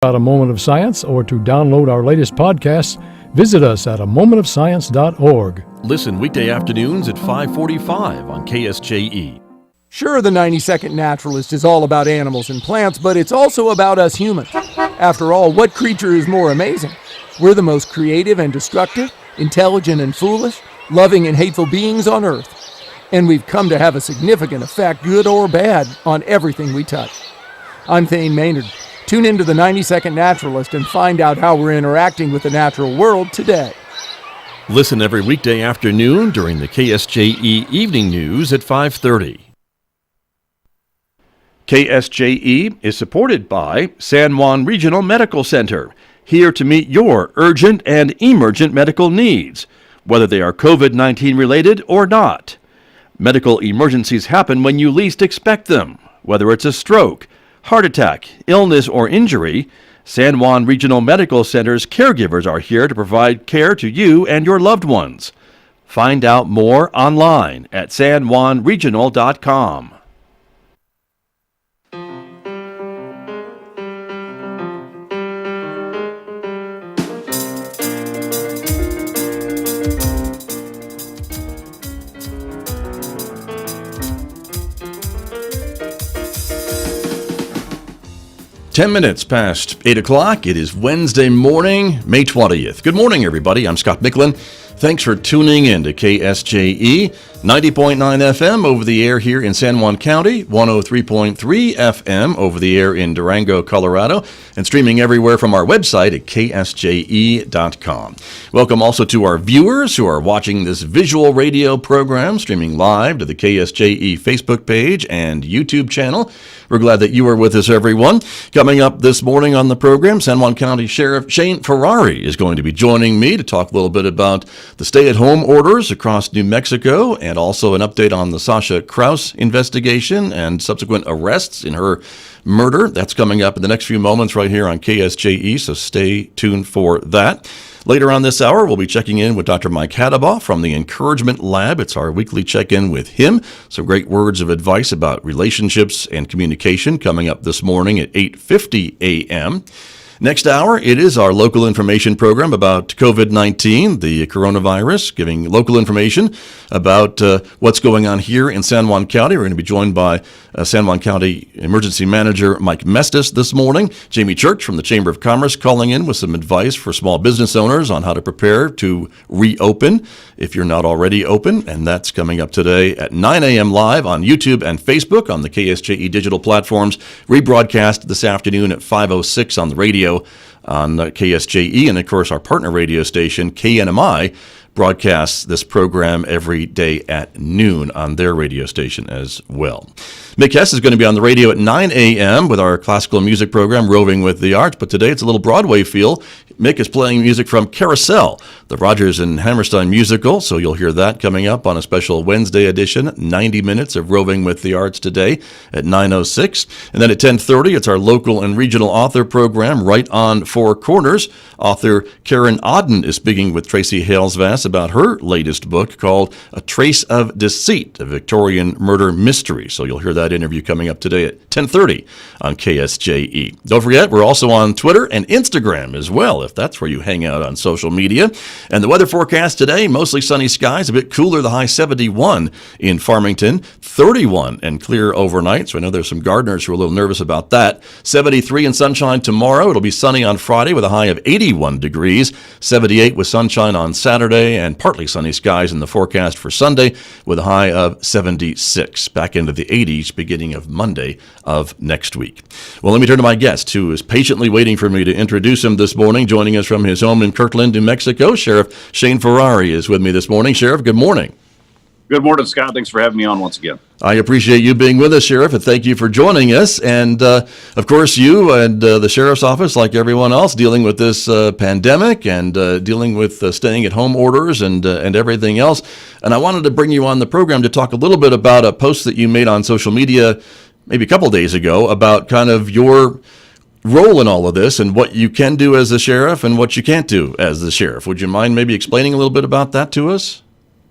About A Moment of Science or to download our latest podcasts, visit us at amomentofscience.org. Listen weekday afternoons at 5:45 on KSJE. Sure, the 90-Second Naturalist is all about animals and plants, but it's also about us humans. After all, what creature is more amazing? We're the most creative and destructive, intelligent and foolish, loving and hateful beings on Earth. And we've come to have a significant effect, good or bad, on everything we touch. I'm Thane Maynard. Tune into the 90-Second Naturalist and find out how we're interacting with the natural world today. Listen every weekday afternoon during the KSJE Evening News at 5:30. KSJE is supported by San Juan Regional Medical Center, here to meet your urgent and emergent medical needs, whether they are COVID-19 related or not. Medical emergencies happen when you least expect them, whether it's a stroke, heart attack, illness, or injury. San Juan Regional Medical Center's caregivers are here to provide care to you and your loved ones. Find out more online at sanjuanregional.com. Ten minutes past 8 o'clock. It is Wednesday morning, May 20th. Good morning, everybody. I'm Scott Micklin. Thanks for tuning in to KSJE, 90.9 FM over the air here in San Juan County, 103.3 FM over the air in Durango, Colorado, and streaming everywhere from our website at ksje.com. Welcome also to our viewers who are watching this visual radio program, streaming live to the KSJE Facebook page and YouTube channel. We're glad that you are with us, everyone. Coming up this morning on the program, San Juan County Sheriff Shane Ferrari is going to be joining me to talk a little bit about the stay-at-home orders across New Mexico and also an update on the Sasha Krause investigation and subsequent arrests in her murder. That's coming up in the next few moments right here on KSJE, so stay tuned for that. Later on this hour, we'll be checking in with Dr. Mike Hadabaugh from the Encouragement Lab. It's our weekly check-in with him. Some great words of advice about relationships and communication coming up this morning at 8:50 a.m. Next hour, it is our local information program about COVID-19, the coronavirus, giving local information about what's going on here in San Juan County. We're going to be joined by San Juan County Emergency Manager Mike Mestis this morning. Jamie Church from the Chamber of Commerce calling in with some advice for small business owners on how to prepare to reopen if you're not already open. And that's coming up today at 9 a.m. live on YouTube and Facebook on the KSJE digital platforms. Rebroadcast this afternoon at 5:06 on the radio on KSJE, and of course our partner radio station KNMI broadcasts this program every day at noon on their radio station as well. Mick Hess is going to be on the radio at 9 a.m. with our classical music program, Roving with the Arts, but today it's a little Broadway feel. Mick is playing music from Carousel, the Rodgers and Hammerstein musical, so you'll hear that coming up on a special Wednesday edition, 90 minutes of Roving with the Arts today at 9:06. And then at 10:30, it's our local and regional author program, Right on Four Corners. Author Karen Odden is speaking with Tracy Halesvass about her latest book called A Trace of Deceit, a Victorian murder mystery. So you'll hear that interview coming up today at 10:30 on KSJE. Don't forget, we're also on Twitter and Instagram as well, if that's where you hang out on social media. And the weather forecast today, mostly sunny skies, a bit cooler, the high 71 in Farmington, 31 and clear overnight. So I know there's some gardeners who are a little nervous about that. 73 and sunshine tomorrow. It'll be sunny on Friday with a high of 81 degrees, 78 with sunshine on Saturday, and partly sunny skies in the forecast for Sunday with a high of 76. Back into the 80s beginning of Monday of next week. Well, let me turn to my guest who is patiently waiting for me to introduce him this morning. Joining us from his home in Kirkland, New Mexico, Sheriff Shane Ferrari is with me this morning. Sheriff, good morning. Good morning, Scott. Thanks for having me on once again. I appreciate you being with us, Sheriff, and thank you for joining us. And, of course, you and the Sheriff's Office, like everyone else, dealing with this pandemic and dealing with staying-at-home orders and everything else. And I wanted to bring you on the program to talk a little bit about a post that you made on social media maybe a couple days ago about kind of your role in all of this and what you can do as the sheriff and what you can't do as the sheriff. Would you mind maybe explaining a little bit about that to us?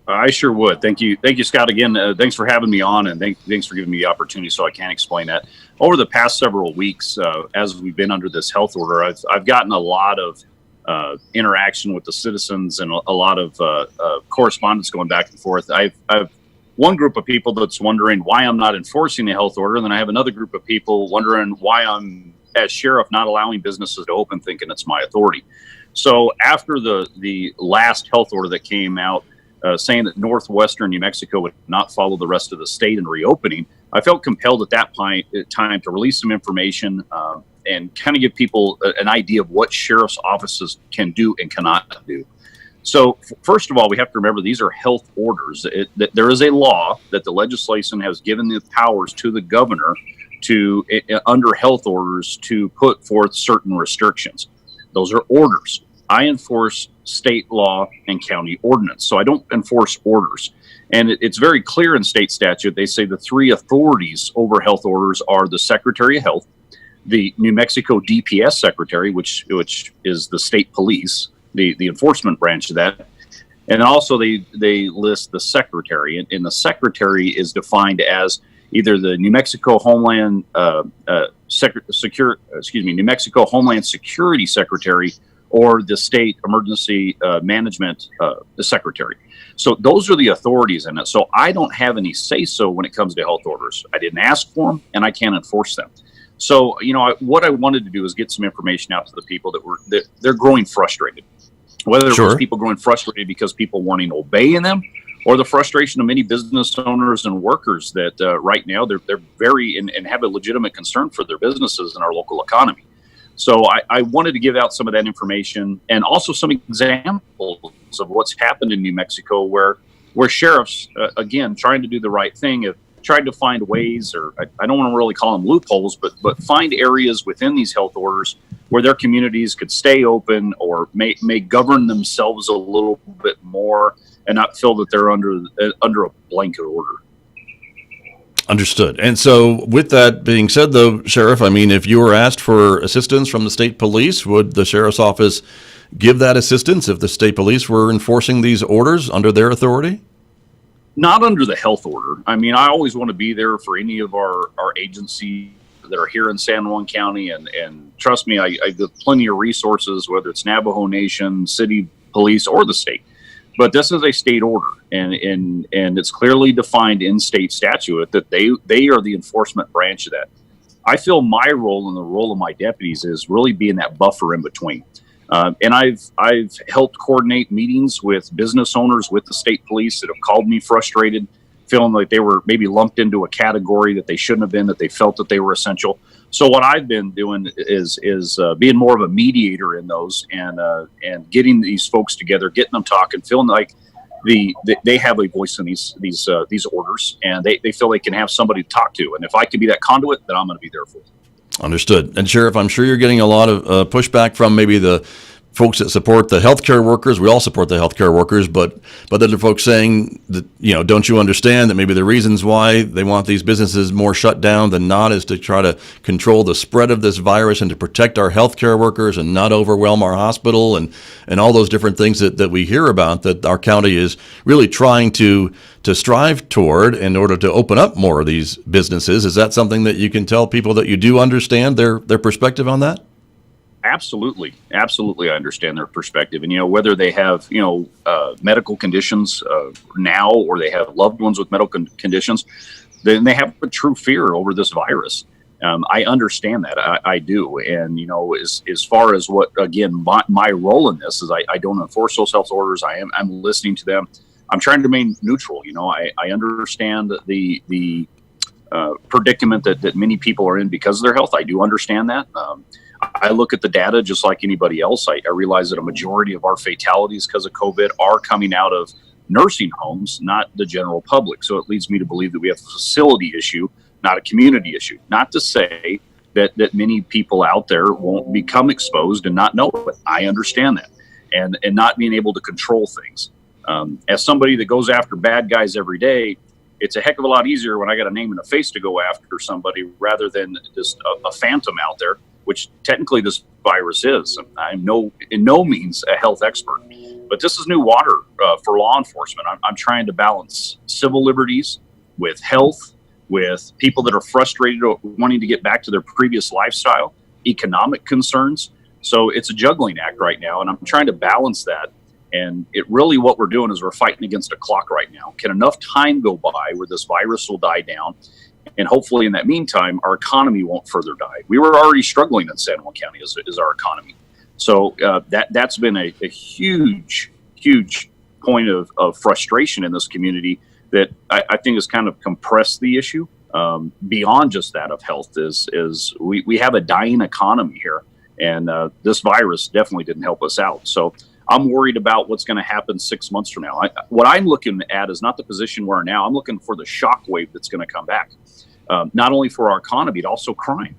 I sure would. Thank you, Scott. Again, thanks for having me on, and thanks for giving me the opportunity so I can explain that. Over the past several weeks, as we've been under this health order, I've gotten a lot of interaction with the citizens and a lot of correspondence going back and forth. I've one group of people that's wondering why I'm not enforcing the health order, and then I have another group of people wondering why I'm, as sheriff, not allowing businesses to open, thinking it's my authority. So after the last health order that came out, saying that northwestern New Mexico would not follow the rest of the state in reopening, I felt compelled at that time to release some information and kind of give people an idea of what sheriff's offices can do and cannot do. So first of all, we have to remember these are health orders. There is a law that the legislation has given the powers to the governor to, under health orders, to put forth certain restrictions. Those are orders. I enforce state law and county ordinance, so I don't enforce orders. And it's very clear in state statute. They say the three authorities over health orders are the Secretary of Health, the New Mexico DPS Secretary, which is the state police, the enforcement branch of that, and also they list the secretary, and the secretary is defined as either the New Mexico Homeland New Mexico Homeland Security Secretary or the state emergency management secretary. So those are the authorities in it. So I don't have any say so when it comes to health orders. I didn't ask for them, and I can't enforce them. So what I wanted to do is get some information out to the people that they're growing frustrated. Whether it was people growing frustrated because people wanting to obey in them, or the frustration of many business owners and workers that right now they're very and have a legitimate concern for their businesses and our local economy. So I wanted to give out some of that information and also some examples of what's happened in New Mexico where sheriffs, again, trying to do the right thing, have tried to find ways, or I don't want to really call them loopholes, but find areas within these health orders where their communities could stay open or may govern themselves a little bit more and not feel that they're under a blanket order. Understood. And so with that being said, though, Sheriff, I mean, if you were asked for assistance from the state police, would the sheriff's office give that assistance if the state police were enforcing these orders under their authority? Not under the health order. I mean, I always want to be there for any of our agencies that are here in San Juan County. And trust me, I have plenty of resources, whether it's Navajo Nation, city police, or the state. But this is a state order, and it's clearly defined in state statute that they are the enforcement branch of that. I feel my role and the role of my deputies is really being that buffer in between. And I've helped coordinate meetings with business owners, with the state police that have called me frustrated, feeling like they were maybe lumped into a category that they shouldn't have been, that they felt that they were essential. So what I've been doing is being more of a mediator in those and getting these folks together, getting them talking, feeling like they have a voice in these orders, and they feel they can have somebody to talk to. And if I can be that conduit, then I'm going to be there for them. Understood. And Sheriff, I'm sure you're getting a lot of pushback from maybe the folks that support the healthcare workers. We all support the healthcare workers, but other folks saying that, don't you understand that maybe the reasons why they want these businesses more shut down than not is to try to control the spread of this virus and to protect our healthcare workers and not overwhelm our hospital and all those different things that we hear about that our county is really trying to strive toward in order to open up more of these businesses. Is that something that you can tell people that you do understand their perspective on that? Absolutely. I understand their perspective. And, whether they have, medical conditions now or they have loved ones with medical conditions, then they have a true fear over this virus. I understand that. I do. And, as far as what, again, my role in this is I don't enforce those health orders. I'm listening to them. I'm trying to remain neutral. I understand the predicament that many people are in because of their health. I do understand that. I look at the data just like anybody else. I realize that a majority of our fatalities because of COVID are coming out of nursing homes, not the general public. So it leads me to believe that we have a facility issue, not a community issue. Not to say that many people out there won't become exposed and not know it. I understand that. And not being able to control things. As somebody that goes after bad guys every day, it's a heck of a lot easier when I got a name and a face to go after somebody rather than just a phantom out there, which technically this virus is. I'm in no means a health expert. But this is new water for law enforcement. I'm trying to balance civil liberties with health, with people that are frustrated or wanting to get back to their previous lifestyle, economic concerns. So it's a juggling act right now, and I'm trying to balance that. And it really, what we're doing is we're fighting against a clock right now. Can enough time go by where this virus will die down? And hopefully in that meantime, our economy won't further die. We were already struggling in San Juan County as our economy. So that's been a huge point of frustration in this community that I think has kind of compressed the issue beyond just that of health. Is we have a dying economy here, and this virus definitely didn't help us out. So I'm worried about what's going to happen 6 months from now. What I'm looking at is not the position we're in now. I'm looking for the shock wave that's going to come back, not only for our economy, but also crime.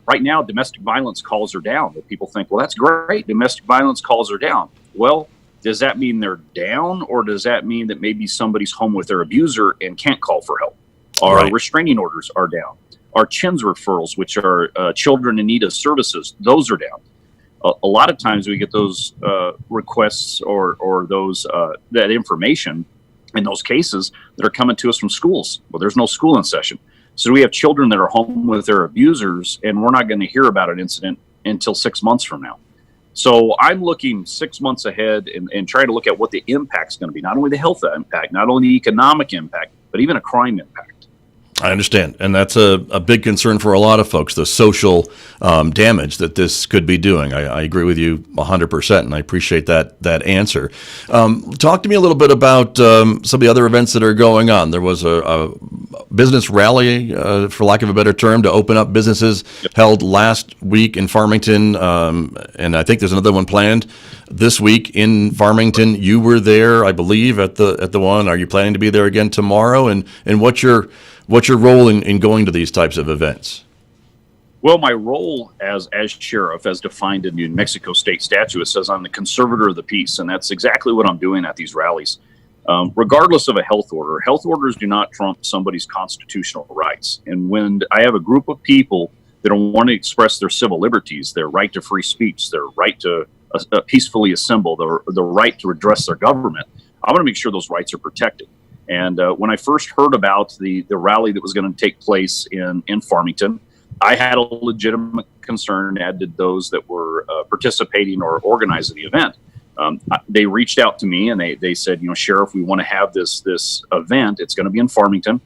Right now, domestic violence calls are down. But people think, well, that's great. Domestic violence calls are down. Well, does that mean they're down, or does that mean that maybe somebody's home with their abuser and can't call for help? Our restraining orders are down. Our CHINS referrals, which are children in need of services, those are down. A lot of times we get those requests or those that information in those cases that are coming to us from schools. Well, there's no school in session. So we have children that are home with their abusers, and we're not going to hear about an incident until 6 months from now. So I'm looking 6 months ahead and trying to look at what the impact's going to be, not only the health impact, not only the economic impact, but even a crime impact. I understand. And that's a big concern for a lot of folks, the social damage that this could be doing. I agree with you 100%, and I appreciate that answer. Talk to me a little bit about some of the other events that are going on. There was a business rally, for lack of a better term, to open up businesses held last week in Farmington, and I think there's another one planned this week in Farmington. You were there, I believe, at the one. Are you planning to be there again tomorrow? And what's your role in going to these types of events? Well, my role as sheriff, as defined in New Mexico state statute, it says I'm the conservator of the peace, and that's exactly what I'm doing at these rallies. Regardless of a health orders do not trump somebody's constitutional rights. And when I have a group of people that want to express their civil liberties, their right to free speech, their right to peacefully assemble, the right to address their government, I want to make sure those rights are protected. And when I first heard about the rally that was going to take place in Farmington, I had a legitimate concern, as did those that were participating or organizing the event. They reached out to me and they said, Sheriff, we want to have this event. It's going to be in Farmington.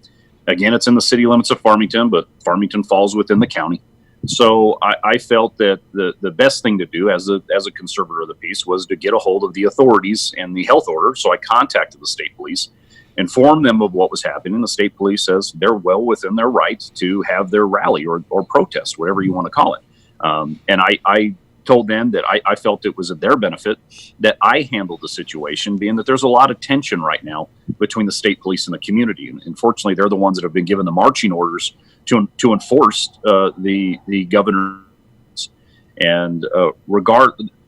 Again, it's in the city limits of Farmington, but Farmington falls within the county. So I felt that the best thing to do as a conservator of the peace was to get a hold of the authorities and the health order. So I contacted the state police, informed them of what was happening. The state police says they're well within their right to have their rally or protest, whatever you want to call it. And I told them that I felt it was at their benefit that I handled the situation, being that there's a lot of tension right now between the state police and the community. And unfortunately, they're the ones that have been given the marching orders to enforce the governor. And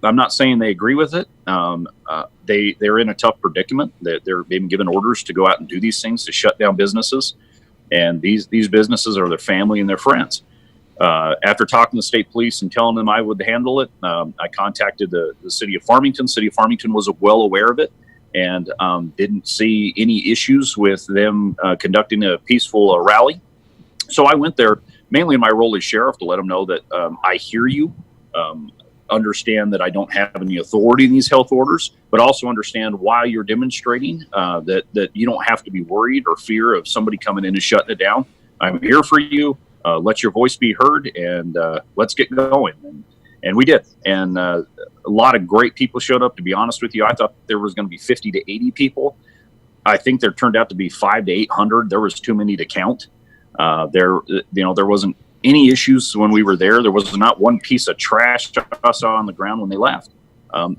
I'm not saying they agree with it. They're in a tough predicament. They've been given orders to go out and do these things, to shut down businesses. And these businesses are their family and their friends. After talking to the state police and telling them I would handle it, I contacted the city of Farmington. City of Farmington was well aware of it and didn't see any issues with them conducting a peaceful rally. So I went there mainly in my role as sheriff to let them know that I hear you, understand that I don't have any authority in these health orders, but also understand why you're demonstrating, that you don't have to be worried or fear of somebody coming in and shutting it down. I'm here for you. Let your voice be heard, and let's get going. And we did. And a lot of great people showed up. To be honest with you, I thought there was going to be 50 to 80 people. I think there turned out to be 500 to 800. There was too many to count. There wasn't any issues when we were there. There was not one piece of trash I saw on the ground when they left.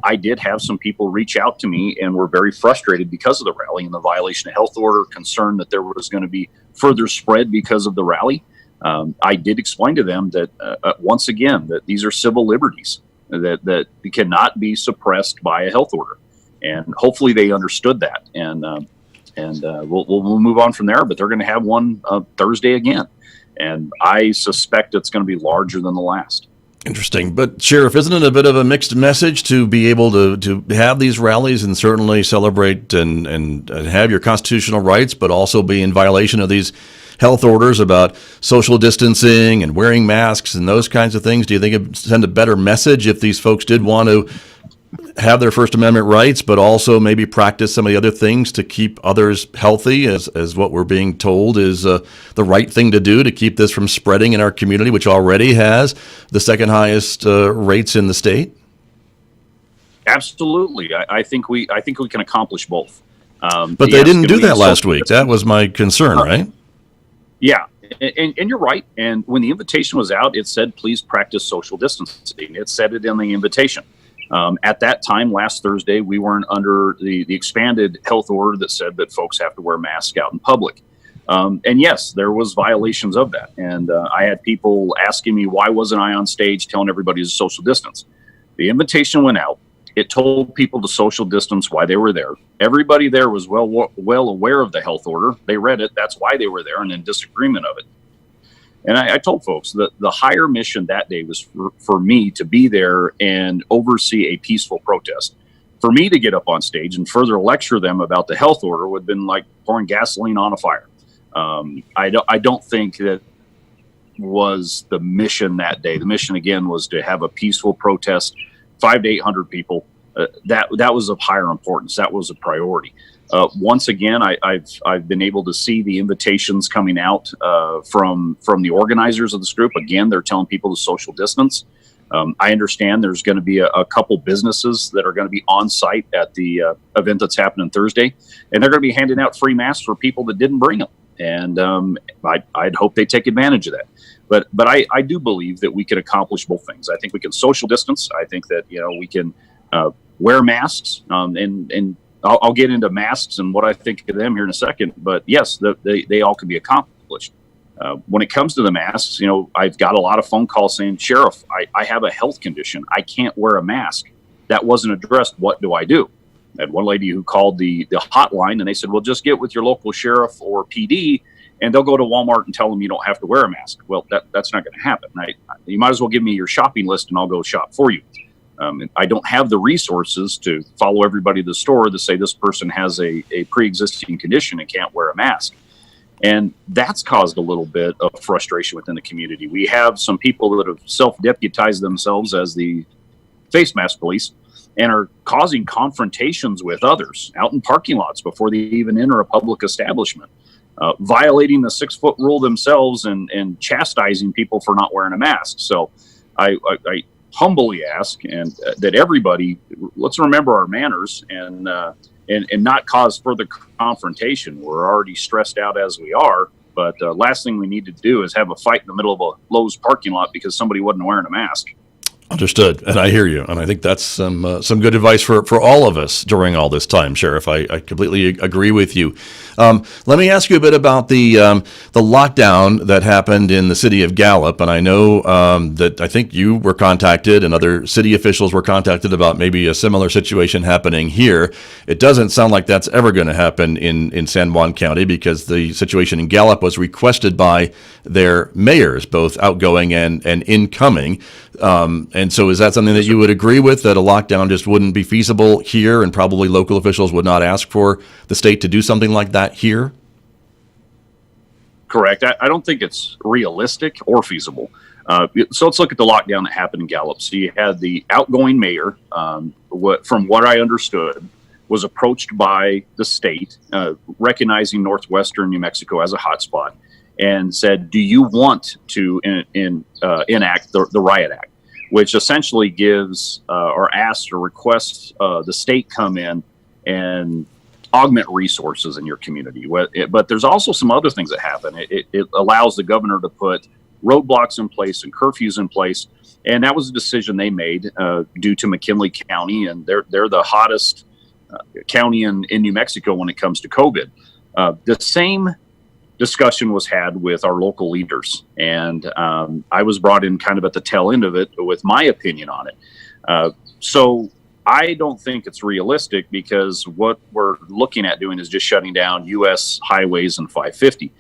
I did have some people reach out to me and were very frustrated because of the rally and the violation of health order, concerned that there was going to be further spread because of the rally. I did explain to them that once again, that these are civil liberties that cannot be suppressed by a health order, and hopefully they understood that. And we'll move on from there. But they're going to have one Thursday again, and I suspect it's going to be larger than the last. Interesting. But Sheriff, isn't it a bit of a mixed message to be able to have these rallies and certainly celebrate and have your constitutional rights, but also be in violation of these health orders about social distancing and wearing masks and those kinds of things? Do you think it would send a better message if these folks did want to have their First Amendment rights, but also maybe practice some of the other things to keep others healthy, as what we're being told is the right thing to do to keep this from spreading in our community, which already has the second highest rates in the state? Absolutely. I think we can accomplish both. But they didn't do that last week. That was my concern, right? Yeah. And you're right. And when the invitation was out, it said, please practice social distancing. It said it in the invitation. At that time, last Thursday, we weren't under the expanded health order that said that folks have to wear masks out in public. And yes, there was violations of that. And I had people asking me, why wasn't I on stage telling everybody to social distance? The invitation went out. It told people to social distance why they were there. Everybody there was well aware of the health order. They read it. That's why they were there and in disagreement of it. And I told folks that the higher mission that day was for me to be there and oversee a peaceful protest. For me to get up on stage and further lecture them about the health order would have been like pouring gasoline on a fire. I don't think that was the mission that day. The mission, again, was to have a peaceful protest, 500 to 800 people. That was of higher importance. That was a priority. Once again, I've been able to see the invitations coming out from the organizers of this group. Again, they're telling people to social distance. I understand there's going to be a couple businesses that are going to be on site at the event that's happening Thursday, and they're going to be handing out free masks for people that didn't bring them. And I'd hope they take advantage of that. But I do believe that we can accomplish both things. I think we can social distance. I think that we can wear masks, and I'll get into masks and what I think of them here in a second. But yes, they all can be accomplished. When it comes to the masks, I've got a lot of phone calls saying, Sheriff, I have a health condition. I can't wear a mask. That wasn't addressed. What do I do? I had one lady who called the hotline, and they said, well, just get with your local sheriff or PD, and they'll go to Walmart and tell them you don't have to wear a mask. Well, that's not going to happen. You might as well give me your shopping list, and I'll go shop for you. I don't have the resources to follow everybody to the store to say this person has a pre-existing condition and can't wear a mask. And that's caused a little bit of frustration within the community. We have some people that have self-deputized themselves as the face mask police and are causing confrontations with others out in parking lots before they even enter a public establishment, violating the 6-foot rule themselves and chastising people for not wearing a mask. So I humbly ask and that everybody, let's remember our manners and not cause further confrontation. We're already stressed out as we are, but last thing we need to do is have a fight in the middle of a Lowe's parking lot because somebody wasn't wearing a mask. Understood, and I hear you, and I think that's some good advice for all of us during all this time, Sheriff. I completely agree with you. Let me ask you a bit about the lockdown that happened in the city of Gallup, and I know that I think you were contacted and other city officials were contacted about maybe a similar situation happening here. It doesn't sound like that's ever going to happen in San Juan County because the situation in Gallup was requested by their mayors, both outgoing and incoming. And so is that something that you would agree with, that a lockdown just wouldn't be feasible here and probably local officials would not ask for the state to do something like that here? Correct. I don't think it's realistic or feasible. So let's look at the lockdown that happened in Gallup. So you had the outgoing mayor, from what I understood, was approached by the state, recognizing northwestern New Mexico as a hotspot, and said, do you want to enact the Riot Act, which essentially gives or asks or requests the state come in and augment resources in your community. But there's also some other things that happen. It allows the governor to put roadblocks in place and curfews in place. And that was a decision they made due to McKinley County. And they're the hottest county in New Mexico when it comes to COVID. The same discussion was had with our local leaders. And I was brought in kind of at the tail end of it with my opinion on it. So I don't think it's realistic because what we're looking at doing is just shutting down U.S. highways and 550.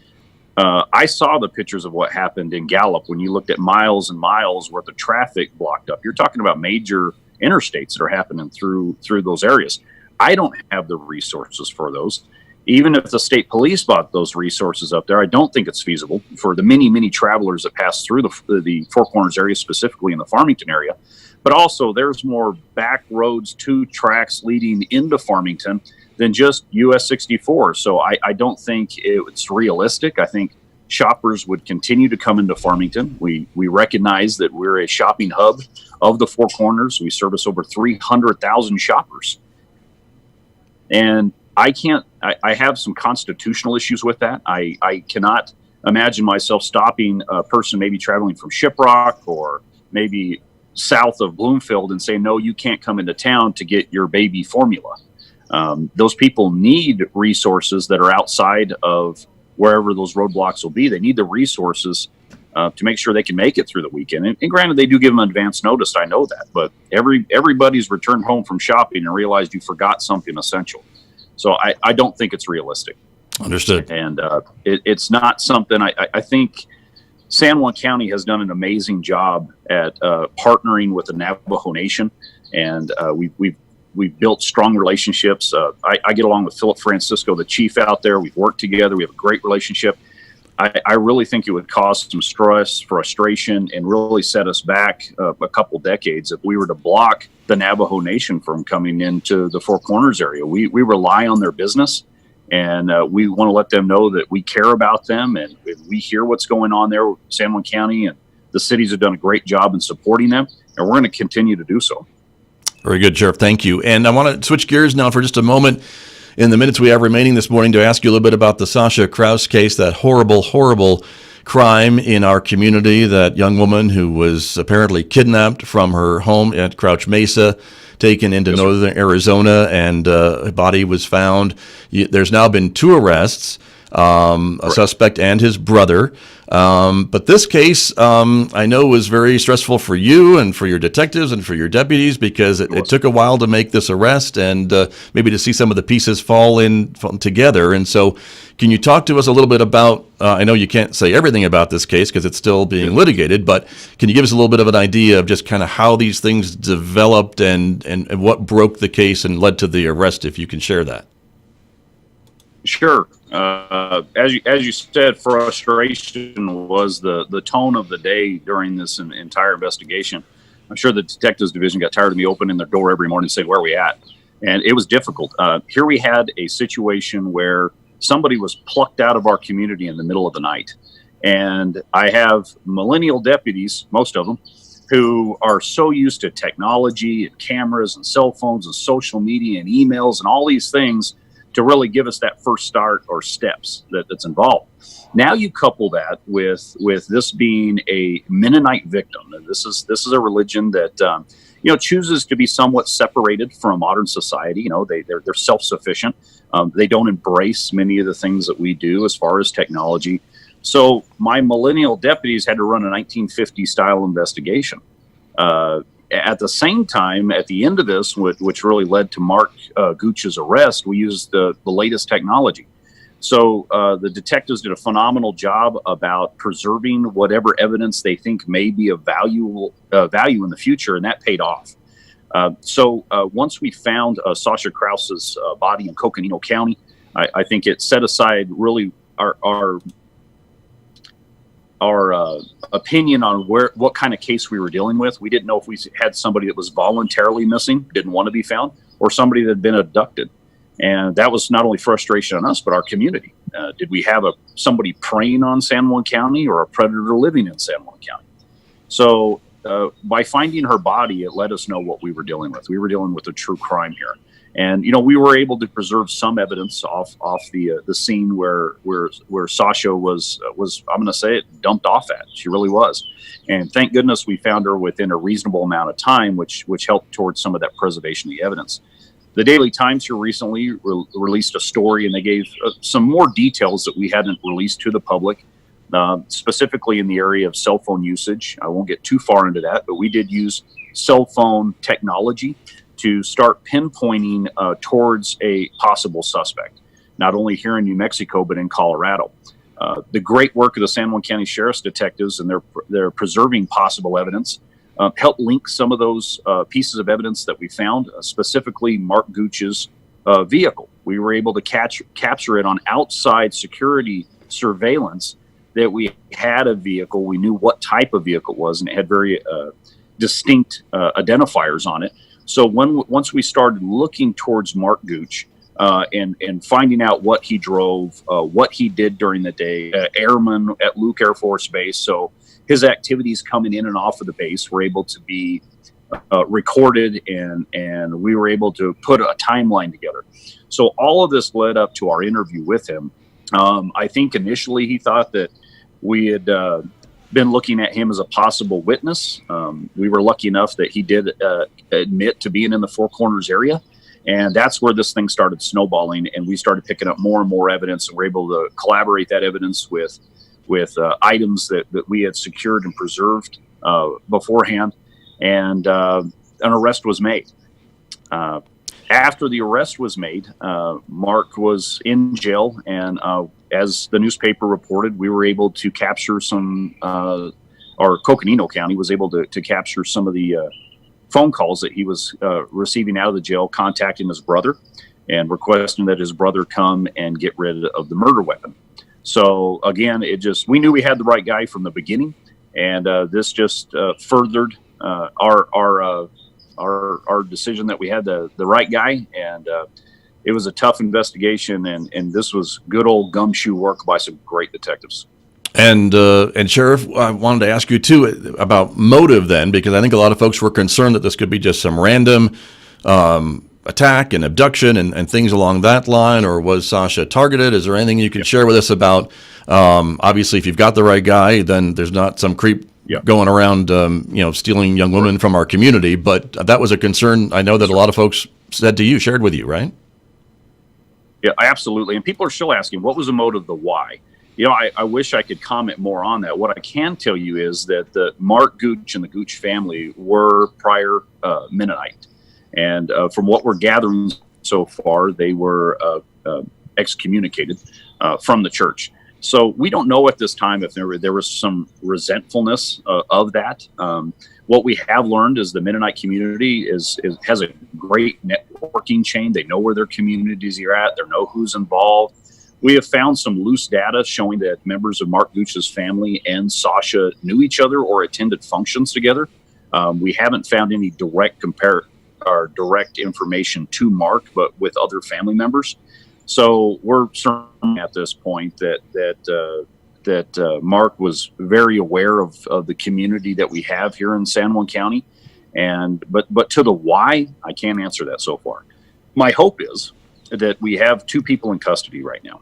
I saw the pictures of what happened in Gallup when you looked at miles and miles worth of traffic blocked up. You're talking about major interstates that are happening through those areas. I don't have the resources for those. Even if the state police bought those resources up there, I don't think it's feasible for the many travelers that pass through the Four Corners area, specifically in the Farmington area. But also, there's more back roads, 2 tracks leading into Farmington than just US 64. So I don't think it's realistic. I think shoppers would continue to come into Farmington. We recognize that we're a shopping hub of the Four Corners. We service over 300,000 shoppers. And I have some constitutional issues with that. I cannot imagine myself stopping a person maybe traveling from Shiprock or maybe south of Bloomfield and say, no, you can't come into town to get your baby formula. Those people need resources that are outside of wherever those roadblocks will be. They need the resources to make sure they can make it through the weekend. And granted, they do give them advance notice. I know that, but everybody's returned home from shopping and realized you forgot something essential. So I don't think it's realistic. Understood. And it's not something I think San Juan County has done an amazing job at partnering with the Navajo Nation, and we've built strong relationships. I get along with Philip Francisco, the chief out there. We've worked together. We have a great relationship. I really think it would cause some stress, frustration, and really set us back a couple decades if we were to block the Navajo Nation from coming into the Four Corners area. We rely on their business, and we want to let them know that we care about them, and we hear what's going on there with San Juan County, and the cities have done a great job in supporting them, and we're going to continue to do so. Very good, Sheriff. Thank you. And I want to switch gears now for just a moment in the minutes we have remaining this morning to ask you a little bit about the Sasha Krause case, that horrible crime in our community, that young woman who was apparently kidnapped from her home at Crouch Mesa, taken into northern Arizona, and her body was found. There's now been 2 arrests, a suspect and his brother. But this case, I know, was very stressful for you and for your detectives and for your deputies, because it took a while to make this arrest and maybe to see some of the pieces fall together. And so can you talk to us a little bit about, I know you can't say everything about this case because it's still being litigated, but can you give us a little bit of an idea of just kind of how these things developed and what broke the case and led to the arrest, if you can share that? Sure. As you said, frustration was the tone of the day during this entire investigation. I'm sure the detectives division got tired of me opening their door every morning saying, where are we at? And it was difficult. Here we had a situation where somebody was plucked out of our community in the middle of the night. And I have millennial deputies, most of them, who are so used to technology and cameras and cell phones and social media and emails and all these things to really give us that first start or steps that's involved. Now you couple that with this being a Mennonite victim, and this is a religion that chooses to be somewhat separated from modern society. They're self-sufficient. They don't embrace many of the things that we do as far as technology. So my millennial deputies had to run a 1950 style investigation. At the same time, at the end of this, which really led to Mark Gooch's arrest, we used the latest technology. So the detectives did a phenomenal job about preserving whatever evidence they think may be of value in the future, and that paid off. So once we found Sasha Krause's body in Coconino County, I think it set aside really our opinion on what kind of case we were dealing with. We didn't know if we had somebody that was voluntarily missing, didn't want to be found, or somebody that had been abducted. And that was not only frustration on us, but our community. Did we have somebody preying on San Juan County or a predator living in San Juan County? So by finding her body, it let us know what we were dealing with. We were dealing with a true crime here. And, we were able to preserve some evidence off the scene where Sasha was, I'm going to say it, dumped off at. She really was. And thank goodness we found her within a reasonable amount of time, which helped towards some of that preservation of the evidence. The Daily Times here recently released a story, and they gave some more details that we hadn't released to the public, specifically in the area of cell phone usage. I won't get too far into that, but we did use cell phone technology to start pinpointing towards a possible suspect, not only here in New Mexico, but in Colorado. The great work of the San Juan County Sheriff's detectives and their preserving possible evidence helped link some of those pieces of evidence that we found, specifically Mark Gooch's vehicle. We were able to capture it on outside security surveillance that we had a vehicle. We knew what type of vehicle it was, and it had very distinct identifiers on it. So once we started looking towards Mark Gooch and finding out what he drove, what he did during the day, airman at Luke Air Force Base, so his activities coming in and off of the base were able to be recorded, and we were able to put a timeline together. So all of this led up to our interview with him. I think initially he thought that we had been looking at him as a possible witness. We were lucky enough that he did admit to being in the Four Corners area. And that's where this thing started snowballing, and we started picking up more and more evidence, and we're able to collaborate that evidence with items that we had secured and preserved beforehand, and an arrest was made. After the arrest was made, Mark was in jail, and as the newspaper reported, we were able to capture some, or Coconino County was able to capture some of the phone calls that he was receiving out of the jail, contacting his brother and requesting that his brother come and get rid of the murder weapon. So again, we knew we had the right guy from the beginning, and this just furthered our decision that we had the right guy. And it was a tough investigation, and this was good old gumshoe work by some great detectives. And Sheriff, I wanted to ask you too about motive then, because I think a lot of folks were concerned that this could be just some random attack and abduction and things along that line, or was Sasha targeted? Is there anything you can share with us about, obviously if you've got the right guy, then there's not some creep going around, stealing young women from our community, but that was a concern I know that a lot of folks shared with you, right? Yeah, absolutely. And people are still asking, what was the motive, the why? I wish I could comment more on that. What I can tell you is that the Mark Gooch and the Gooch family were prior Mennonite. And from what we're gathering so far, they were excommunicated from the church. So we don't know at this time if there was some resentfulness of that. What we have learned is the Mennonite community has a great networking chain. They know where their communities are at. They know who's involved. We have found some loose data showing that members of Mark Gooch's family and Sasha knew each other or attended functions together. We haven't found any direct information to Mark, but with other family members. So we're certain at this point that Mark was very aware of the community that we have here in San Juan County, but to the why, I can't answer that so far. My hope is that we have two people in custody right now.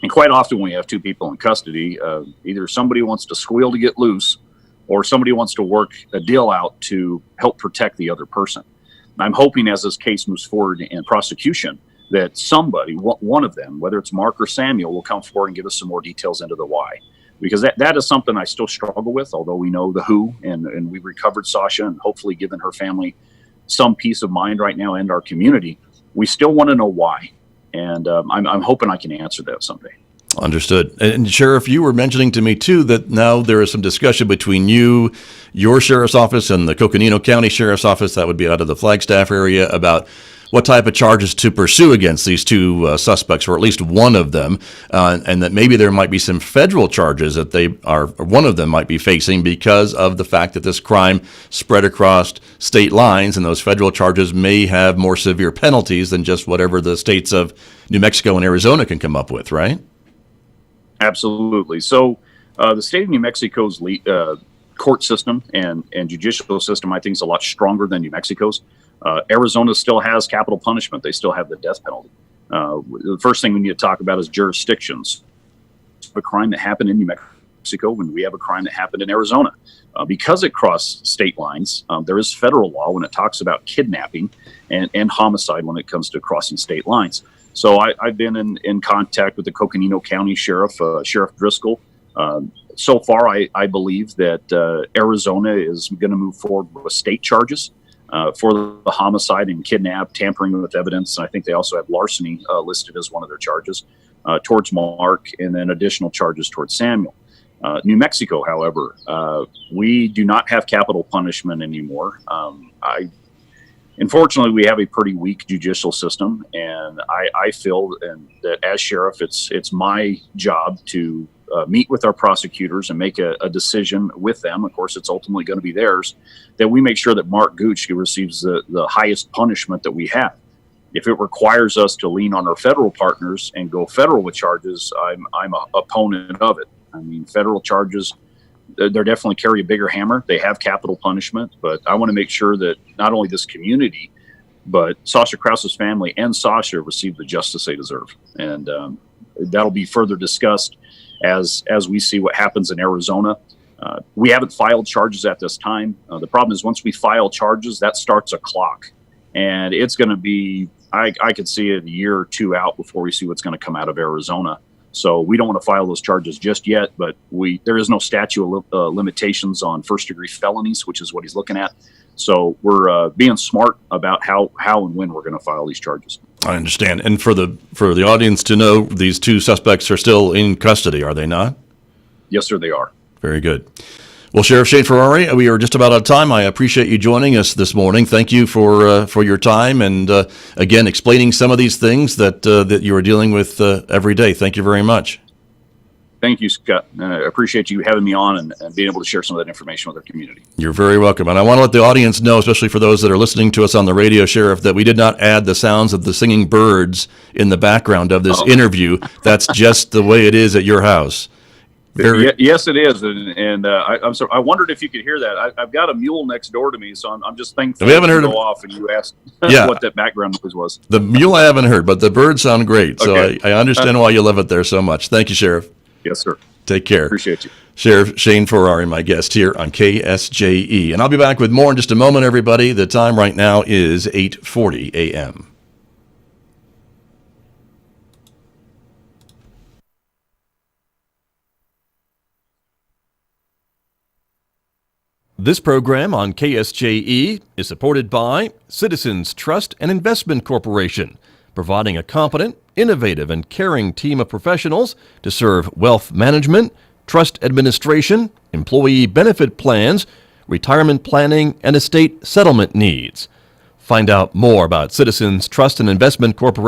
And quite often when we have two people in custody, either somebody wants to squeal to get loose or somebody wants to work a deal out to help protect the other person. I'm hoping as this case moves forward in prosecution that somebody, one of them, whether it's Mark or Samuel, will come forward and give us some more details into the why. Because that is something I still struggle with, although we know the who, and we recovered Sasha and hopefully given her family some peace of mind right now and our community. We still want to know why, and I'm hoping I can answer that someday. Understood. And Sheriff, you were mentioning to me too that now there is some discussion between your sheriff's office, and the Coconino County Sheriff's Office, that would be out of the Flagstaff area, about what type of charges to pursue against these two suspects, or at least one of them, and that maybe there might be some federal charges that one of them might be facing because of the fact that this crime spread across state lines, and those federal charges may have more severe penalties than just whatever the states of New Mexico and Arizona can come up with, right? Absolutely. So the state of New Mexico's court system and judicial system, I think, is a lot stronger than New Mexico's. Arizona still has capital punishment. They still have the death penalty. The first thing we need to talk about is jurisdictions. A crime that happened in New Mexico when we have a crime that happened in Arizona. Because it crossed state lines, there is federal law when it talks about kidnapping and homicide when it comes to crossing state lines. So I've been in contact with the Coconino County Sheriff, Sheriff Driscoll. So far, I believe that Arizona is going to move forward with state charges for the homicide and kidnap, tampering with evidence. And I think they also have larceny listed as one of their charges. towards Mark, and then additional charges towards Samuel. New Mexico, however, we do not have capital punishment anymore. Unfortunately, we have a pretty weak judicial system, and I feel that as sheriff, it's my job to meet with our prosecutors and make a decision with them. Of course, it's ultimately going to be theirs, that we make sure that Mark Gooch receives the highest punishment that we have. If it requires us to lean on our federal partners and go federal with charges, I'm an opponent of it. I mean, federal charges, they're definitely carry a bigger hammer. They have capital punishment, but I want to make sure that not only this community, but Sasha Krause's family and Sasha receive the justice they deserve. And that'll be further discussed as we see what happens in Arizona. We haven't filed charges at this time. The problem is once we file charges, that starts a clock. And it's going to be, I could see it a year or two out before we see what's going to come out of Arizona. So we don't want to file those charges just yet, but there is no statute of limitations on first-degree felonies, which is what he's looking at. So we're being smart about how and when we're going to file these charges. I understand. And for the audience to know, these two suspects are still in custody, are they not? Yes, sir, they are. Very good. Well, Sheriff Shane Ferrari, we are just about out of time. I appreciate you joining us this morning. Thank you for your time and, again, explaining some of these things that you are dealing with every day. Thank you very much. Thank you, Scott. I appreciate you having me on and being able to share some of that information with our community. You're very welcome. And I want to let the audience know, especially for those that are listening to us on the radio, Sheriff, that we did not add the sounds of the singing birds in the background of this interview. That's just the way it is at your house. Yes, it is, and I'm sorry. I wondered if you could hear that. I've got a mule next door to me, so I'm just thankful. We haven't heard go off, and you asked what that background noise was. The mule I haven't heard, but the birds sound great. Okay. So I understand why you love it there so much. Thank you, Sheriff. Yes, sir. Take care. Appreciate you. Sheriff Shane Ferrari, my guest here on KSJE, and I'll be back with more in just a moment. Everybody, the time right now is 8:40 a.m. This program on KSJE is supported by Citizens Trust and Investment Corporation, providing a competent, innovative, and caring team of professionals to serve wealth management, trust administration, employee benefit plans, retirement planning, and estate settlement needs. Find out more about Citizens Trust and Investment Corporation